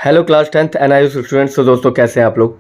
Hello class 10th NIOS students. तो दोस्तों कैसे हैं आप लोग।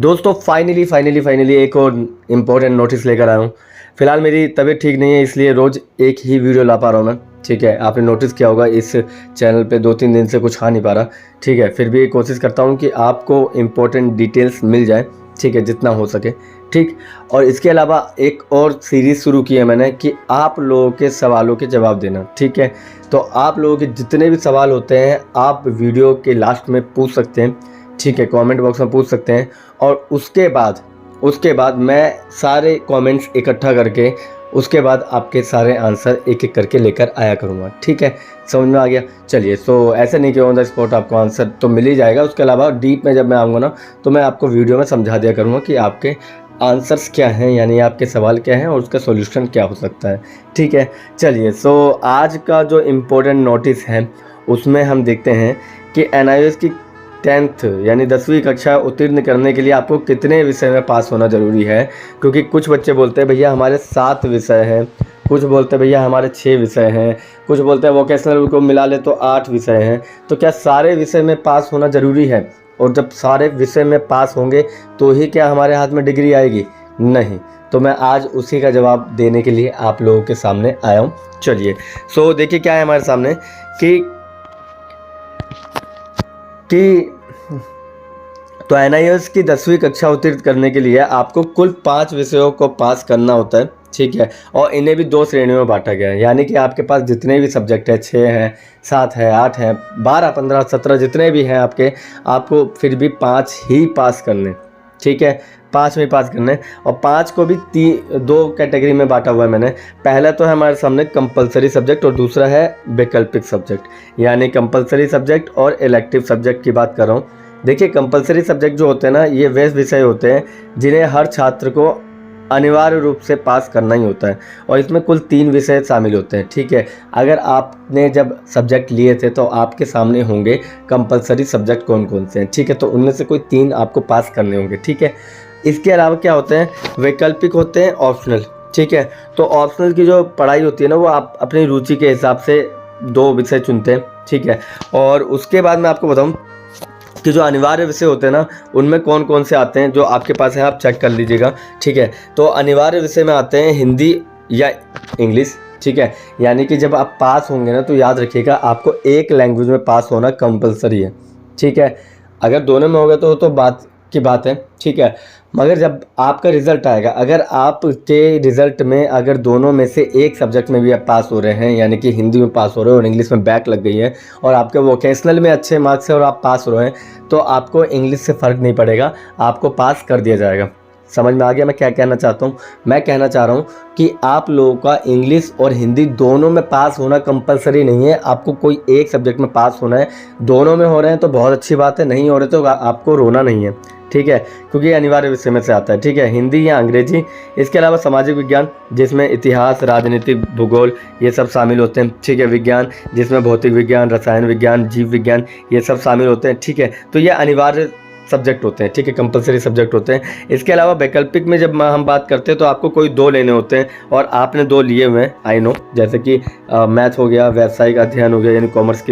दोस्तों फाइनली एक और इम्पोर्टेंट नोटिस लेकर आया हूँ। फिलहाल मेरी तबीयत ठीक नहीं है, इसलिए रोज़ एक ही वीडियो ला पा रहा हूँ मैं। ठीक है, आपने नोटिस किया होगा इस चैनल पे 2-3 दिन से कुछ आ नहीं पा रहा। ठीक है, फिर भी कोशिश करता हूँ कि आपको इम्पोर्टेंट डिटेल्स मिल जाए, ठीक है, जितना हो सके। ठीक, और इसके अलावा एक और सीरीज़ शुरू की है मैंने कि आप लोगों के सवालों के जवाब देना। ठीक है, तो आप लोगों के जितने भी सवाल होते हैं आप वीडियो के लास्ट में पूछ सकते हैं। ठीक है, कमेंट बॉक्स में पूछ सकते हैं और उसके बाद मैं सारे कमेंट्स इकट्ठा करके उसके बाद आपके सारे आंसर एक एक करके लेकर आया करूँगा। ठीक है, समझ में आ गया। चलिए, सो ऐसे नहीं कि ऑन द स्पॉट आपको आंसर तो मिल ही जाएगा, उसके अलावा डीप में जब मैं आऊँगा ना तो मैं आपको वीडियो में समझा दिया करूँगा कि आपके आंसर्स क्या हैं, यानी आपके सवाल क्या हैं और उसका सॉल्यूशन क्या हो सकता है। ठीक है, चलिए, सो आज का जो इम्पोर्टेंट नोटिस है उसमें हम देखते हैं कि NIOS की 10th यानी 10वीं कक्षा उत्तीर्ण करने के लिए आपको कितने विषय में पास होना ज़रूरी है। क्योंकि कुछ बच्चे बोलते हैं भैया हमारे 7 विषय हैं, कुछ बोलते हैं भैया हमारे 6 विषय हैं, कुछ बोलते हैं वोकेशनल को मिला ले तो 8 विषय हैं। तो क्या सारे विषय में पास होना ज़रूरी है? और जब सारे विषय में पास होंगे तो ही क्या हमारे हाथ में डिग्री आएगी? नहीं। तो मैं आज उसी का जवाब देने के लिए आप लोगों के सामने आया हूँ। चलिए, सो देखिए क्या है हमारे सामने कि तो NIOS की 10वीं कक्षा उत्तीर्ण करने के लिए आपको कुल 5 विषयों को पास करना होता है। ठीक है, और इन्हें भी 2 श्रेणियों में बांटा गया है, यानी कि आपके पास जितने भी सब्जेक्ट है, 6 हैं, 7 है, 8 हैं, 12, 15, 17 जितने भी हैं आपको फिर भी 5 ही पास करने। ठीक है, 5 में पास करने। और 5 को भी 2 कैटेगरी में बांटा हुआ है मैंने। पहला तो है हमारे सामने कंपलसरी सब्जेक्ट और दूसरा है वैकल्पिक सब्जेक्ट। यानी कंपलसरी सब्जेक्ट और इलेक्टिव सब्जेक्ट की बात कर रहा हूँ। देखिए, कंपलसरी सब्जेक्ट जो होते हैं ना, ये वे विषय होते हैं जिन्हें हर छात्र को अनिवार्य रूप से पास करना ही होता है और इसमें कुल 3 विषय शामिल होते हैं। ठीक है, अगर आपने जब सब्जेक्ट लिए थे तो आपके सामने होंगे कंपलसरी सब्जेक्ट कौन कौन से हैं। ठीक है, तो उनमें से कोई 3 आपको पास करने होंगे। ठीक है, इसके अलावा क्या होते हैं, वैकल्पिक होते हैं, ऑप्शनल। ठीक है, तो ऑप्शनल की जो पढ़ाई होती है ना, वो आप अपनी रुचि के हिसाब से 2 विषय चुनते हैं। ठीक है, और उसके बाद मैं आपको बताऊं कि जो अनिवार्य विषय होते हैं ना, उनमें कौन कौन से आते हैं, जो आपके पास है आप चेक कर लीजिएगा। ठीक है, तो अनिवार्य विषय में आते हैं हिंदी या इंग्लिश। ठीक है, यानी कि जब आप पास होंगे ना तो याद रखिएगा आपको एक लैंग्वेज में पास होना कंपलसरी है। ठीक है, अगर दोनों में होगा तो बात की बात है। ठीक है, मगर जब आपका रिज़ल्ट आएगा, अगर आपके रिज़ल्ट में अगर दोनों में से एक सब्जेक्ट में भी आप पास हो रहे हैं, यानी कि हिंदी में पास हो रहे हो और इंग्लिश में बैक लग गई है और आपके वोकेशनल में अच्छे मार्क्स है और आप पास हो रहे हैं, तो आपको इंग्लिश से फ़र्क नहीं पड़ेगा, आपको पास कर दिया जाएगा। समझ में आ गया मैं क्या कहना चाहता हूँ? मैं कहना चाह रहा हूँ कि आप लोगों का इंग्लिश और हिंदी दोनों में पास होना कंपलसरी नहीं है। आपको कोई एक सब्जेक्ट में पास होना है। दोनों में हो रहे हैं तो बहुत अच्छी बात है, नहीं हो रहे तो आपको रोना नहीं है। ठीक है, क्योंकि ये अनिवार्य विषय में से आता है। ठीक है, हिंदी या अंग्रेजी, इसके अलावा सामाजिक विज्ञान जिसमें इतिहास, राजनीति, भूगोल ये सब शामिल होते हैं। ठीक है, विज्ञान जिसमें भौतिक विज्ञान, रसायन विज्ञान, जीव विज्ञान ये सब शामिल होते हैं। ठीक है, तो ये अनिवार्य सब्जेक्ट होते हैं। ठीक है, कंपलसरी सब्जेक्ट होते हैं। इसके अलावा वैकल्पिक में जब हम बात करते हैं तो आपको कोई 2 लेने होते हैं और आपने 2 लिए हुए हैं, आई नो, जैसे कि मैथ हो गया, व्यावसायिक अध्ययन हो गया, यानी कॉमर्स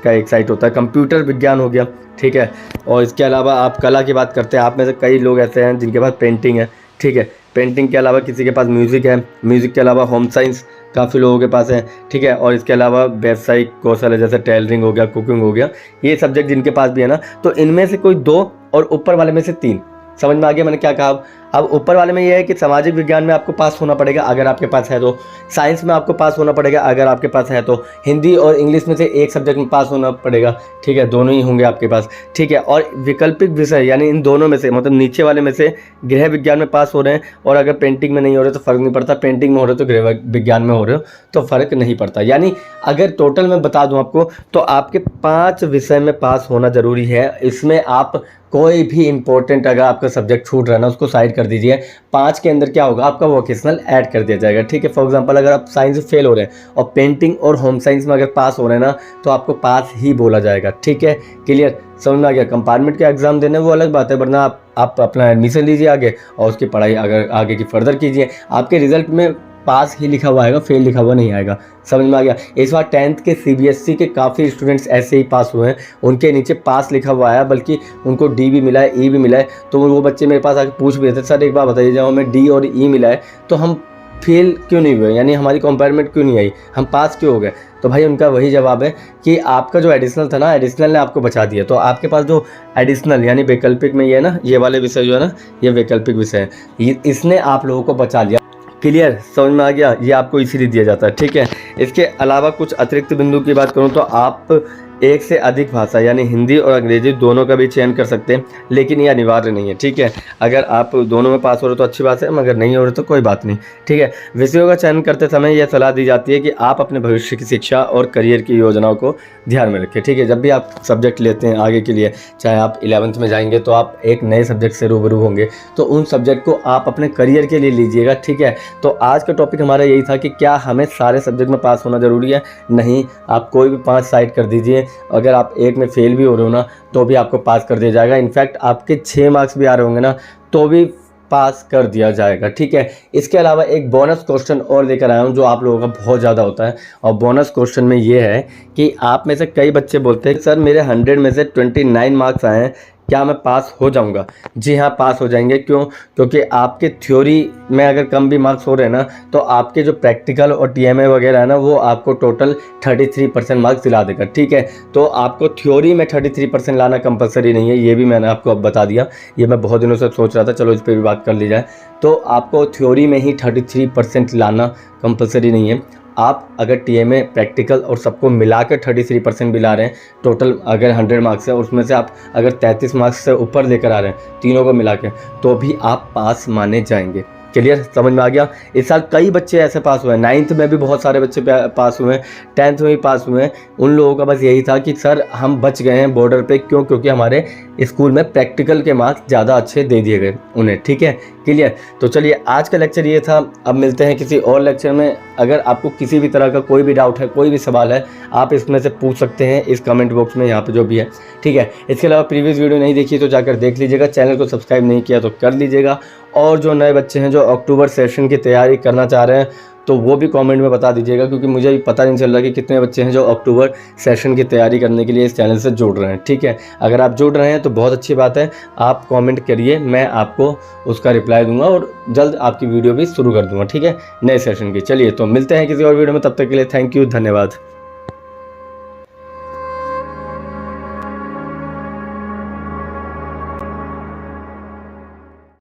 का एक साइट होता है, कंप्यूटर विज्ञान हो गया। ठीक है, और इसके अलावा आप कला की बात करते हैं, आप में से कई लोग ऐसे हैं जिनके पास पेंटिंग है। ठीक है, पेंटिंग के अलावा किसी के पास म्यूज़िक है, म्यूज़िक के अलावा होम साइंस काफ़ी लोगों के पास है। ठीक है, और इसके अलावा व्यावसायिक कौशल है, जैसे टेलरिंग हो गया, कुकिंग हो गया, ये सब्जेक्ट जिनके पास भी है ना, तो इनमें से कोई 2 और ऊपर वाले में से 3। समझ में आ गया मैंने क्या कहा? अब ऊपर वाले में ये है कि सामाजिक विज्ञान में आपको पास होना पड़ेगा अगर आपके पास है तो, साइंस में आपको पास होना पड़ेगा अगर आपके पास है तो, हिंदी और इंग्लिश में से एक सब्जेक्ट में पास होना पड़ेगा। ठीक है, दोनों ही होंगे आपके पास। ठीक है, और वैकल्पिक विषय यानी इन दोनों में से, मतलब नीचे वाले में से गृह विज्ञान में पास हो रहे हैं और अगर पेंटिंग में नहीं हो रहे तो फ़र्क नहीं पड़ता, पेंटिंग में हो रहे तो गृह विज्ञान में हो रहे हो तो फ़र्क नहीं पड़ता। यानी अगर टोटल में बता दूँ आपको तो आपके 5 विषय में पास होना ज़रूरी है। इसमें आप कोई भी इंपॉर्टेंट अगर आपका सब्जेक्ट छूट रहा है ना उसको साइड कर दीजिए। 5 के अंदर क्या होगा, आपका वोकेशनल ऐड कर दिया जाएगा। ठीक है, फॉर एग्जांपल अगर आप साइंस में फेल हो रहे हैं और पेंटिंग और होम साइंस में अगर पास हो रहे हैं ना तो आपको पास ही बोला जाएगा। ठीक है, क्लियर, समझ में आ गया? कंपार्टमेंट का एग्जाम देने वो अलग बात है, वरना आप अपना एडमिशन लीजिए आगे और उसकी पढ़ाई अगर आगे की फर्दर कीजिए। आपके रिजल्ट में पास ही लिखा हुआ आएगा, फेल लिखा हुआ नहीं आएगा। समझ में आ गया। इस बार 10th के CBSE के काफ़ी स्टूडेंट्स ऐसे ही पास हुए हैं, उनके नीचे पास लिखा हुआ आया, बल्कि उनको D भी मिला है, E भी मिला है। तो वो बच्चे मेरे पास आके पूछ भी रहे थे, सर एक बार बताइए जब हमें D और E मिला है तो हम फेल क्यों नहीं हुए, यानी हमारी कंपेयरमेंट क्यों नहीं आई, हम पास क्यों हो गए। तो भाई उनका वही जवाब है कि आपका जो एडिशनल था ना, एडिशनल ने आपको बचा दिया। तो आपके पास जो एडिशनल यानी वैकल्पिक में ये है ना, ये वाले विषय जो है ना, ये वैकल्पिक विषय है, इसने आप लोगों को बचा लिया। क्लियर, समझ में आ गया। ये आपको इसीलिए दिया जाता है, ठीक है। इसके अलावा कुछ अतिरिक्त बिंदु की बात करूँ तो आप एक से अधिक भाषा यानी हिंदी और अंग्रेजी दोनों का भी चयन कर सकते हैं, लेकिन ये अनिवार्य नहीं है, ठीक है। अगर आप दोनों में पास हो रहे तो अच्छी बात है, मगर नहीं हो रहे तो कोई बात नहीं, ठीक है। विषयों का चयन करते समय यह सलाह दी जाती है कि आप अपने भविष्य की शिक्षा और करियर की योजनाओं को ध्यान में रखें, ठीक है। जब भी आप सब्जेक्ट लेते हैं आगे के लिए, चाहे आप 11th में जाएंगे तो आप एक नए सब्जेक्ट से रूबरू होंगे, तो उन सब्जेक्ट को आप अपने करियर के लिए लीजिएगा, ठीक है। तो आज का टॉपिक हमारा यही था कि क्या हमें सारे सब्जेक्ट में पास होना ज़रूरी है। नहीं, आप कोई भी 5 साइड कर दीजिए, अगर आप एक में फेल भी हो रहे हो ना तो भी आपको पास कर दिया जाएगा। इनफैक्ट आपके 6 मार्क्स भी आ रहे होंगे ना तो भी पास कर दिया जाएगा, ठीक है। इसके अलावा एक बोनस क्वेश्चन और लेकर आया हूँ जो आप लोगों का बहुत ज़्यादा होता है, और बोनस क्वेश्चन में ये है कि आप में से कई बच्चे बोलते हैं सर मेरे 100 में से 29 मार्क्स आए हैं, क्या मैं पास हो जाऊंगा। जी हाँ, पास हो जाएंगे। क्यों? क्योंकि आपके थ्योरी में अगर कम भी मार्क्स हो रहे हैं ना तो आपके जो प्रैक्टिकल और TMA वगैरह है ना वो आपको टोटल 33% मार्क्स दिला देगा, ठीक है। तो आपको थ्योरी में 33% लाना कंपलसरी नहीं है, ये भी मैंने आपको अब बता दिया। ये मैं बहुत दिनों से सोच रहा था, चलो इस पर भी बात कर ली जाए। तो आपको थ्योरी में ही 33% लाना कंपलसरी नहीं है। आप अगर TMA प्रैक्टिकल और सबको मिला कर 33% भी ला रहे हैं, टोटल अगर 100 मार्क्स है उसमें से आप अगर 33 मार्क्स से ऊपर लेकर आ रहे हैं तीनों को मिला के, तो भी आप पास माने जाएंगे। क्लियर, समझ में आ गया। इस साल कई बच्चे ऐसे पास हुए हैं, 9th में भी बहुत सारे बच्चे पास हुए हैं, 10th में भी पास हुए हैं। उन लोगों का बस यही था कि सर हम बच गए हैं बॉर्डर पे, क्यों? क्योंकि हमारे स्कूल में प्रैक्टिकल के मार्क्स ज़्यादा अच्छे दे दिए गए उन्हें, ठीक है। क्लियर। तो चलिए आज का लेक्चर ये था, अब मिलते हैं किसी और लेक्चर में। अगर आपको किसी भी तरह का कोई भी डाउट है, कोई भी सवाल है, आप इसमें से पूछ सकते हैं इस कमेंट बॉक्स में, यहाँ पे जो भी है, ठीक है। इसके अलावा प्रीवियस वीडियो नहीं देखी तो जाकर देख लीजिएगा, चैनल को सब्सक्राइब नहीं किया तो कर लीजिएगा। और जो नए बच्चे हैं जो अक्टूबर सेशन की तैयारी करना चाह रहे हैं तो वो भी कमेंट में बता दीजिएगा, क्योंकि मुझे भी पता नहीं चल रहा कि कितने बच्चे हैं जो अक्टूबर सेशन की तैयारी करने के लिए इस चैनल से जुड़ रहे हैं, ठीक है। अगर आप जुड़ रहे हैं तो बहुत अच्छी बात है, आप कमेंट करिए, मैं आपको उसका रिप्लाई दूंगा और जल्द आपकी वीडियो भी शुरू कर दूंगा, ठीक है, नए सेशन की। चलिए तो मिलते हैं किसी और वीडियो में, तब तक के लिए थैंक यू, धन्यवाद।